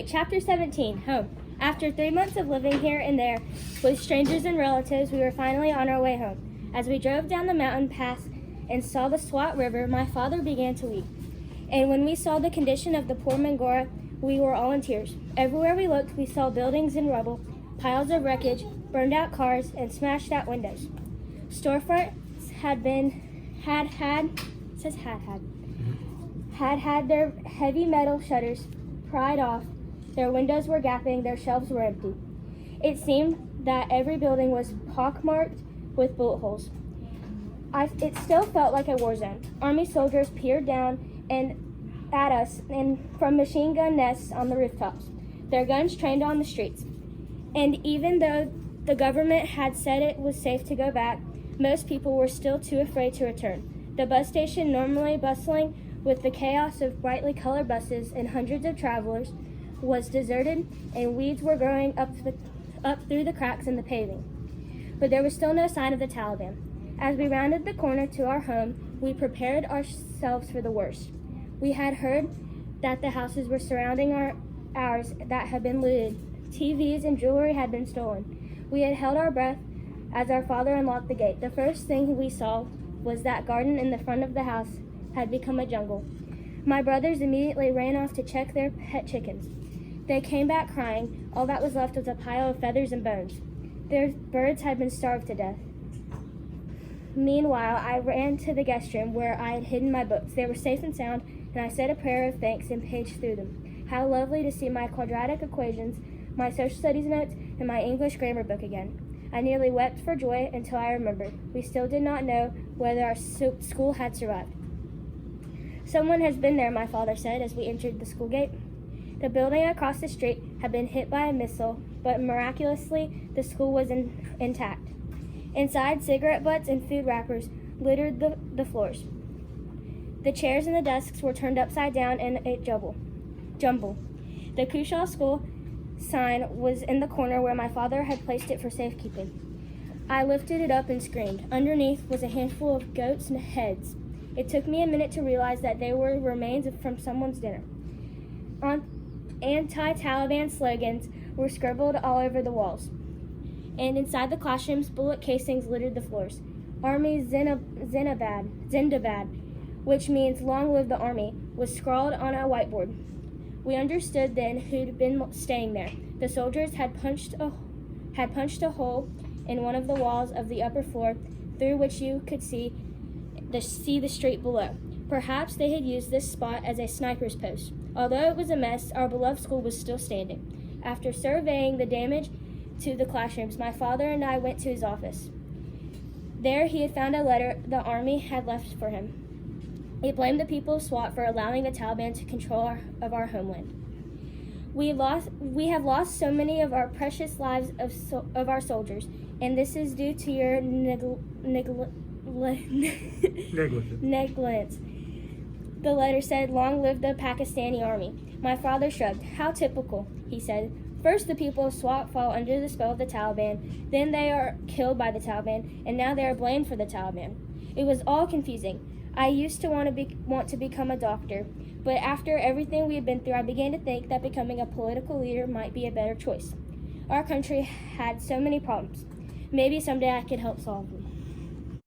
Chapter 17, Home. After 3 months of living here and there with strangers and relatives, we were finally on our way home. As we drove down the mountain pass and saw the Swat River, my father began to weep. And when we saw the condition of the poor Mangora, we were all in tears. Everywhere we looked, we saw buildings in rubble, piles of wreckage, burned out cars, and smashed out windows. Storefronts had their heavy metal shutters pried off, their windows were gaping, their shelves were empty. It seemed that every building was pockmarked with bullet holes. It still felt like a war zone. Army soldiers peered down at us from machine gun nests on the rooftops, their guns trained on the streets. And even though the government had said it was safe to go back, most people were still too afraid to return. The bus station, normally bustling with the chaos of brightly colored buses and hundreds of travelers, was deserted, and weeds were growing up through the cracks in the paving. But there was still no sign of the Taliban. As we rounded the corner to our home, we prepared ourselves for the worst. We had heard that the houses were surrounding ours that had been looted. TVs and jewelry had been stolen. We had held our breath as our father unlocked the gate. The first thing we saw was that garden in the front of the house had become a jungle. My brothers immediately ran off to check their pet chickens. They came back crying. All that was left was a pile of feathers and bones. Their birds had been starved to death. Meanwhile, I ran to the guest room where I had hidden my books. They were safe and sound, and I said a prayer of thanks and paged through them. How lovely to see my quadratic equations, my social studies notes, and my English grammar book again. I nearly wept for joy until I remembered. We still did not know whether our school had survived. Someone has been there, my father said as we entered the school gate. The building across the street had been hit by a missile, but miraculously the school was intact. Inside, cigarette butts and food wrappers littered the floors. The chairs and the desks were turned upside down in a jumble. The Kushaw School sign was in the corner where my father had placed it for safekeeping. I lifted it up and screamed. Underneath was a handful of goats' heads. It took me a minute to realize that they were remains from someone's dinner. Anti-Taliban slogans were scribbled all over the walls. And inside the classrooms, bullet casings littered the floors. Army Zindabad, which means long live the army, was scrawled on a whiteboard. We understood then who'd been staying there. The soldiers had punched a hole in one of the walls of the upper floor through which you could see the street below. Perhaps they had used this spot as a sniper's post. Although it was a mess, our beloved school was still standing. After surveying the damage to the classrooms, my father and I went to his office. There he had found a letter the army had left for him. It blamed the people of Swat for allowing the Taliban to control our homeland. We have lost so many of our precious lives of our soldiers, and this is due to your negligence. The letter said, "Long live the Pakistani army." My father shrugged. "How typical," he said. "First the people of Swat fall under the spell of the Taliban, then they are killed by the Taliban, and now they are blamed for the Taliban." It was all confusing. I used to want to become a doctor, but after everything we had been through, I began to think that becoming a political leader might be a better choice. Our country had so many problems. Maybe someday I could help solve them.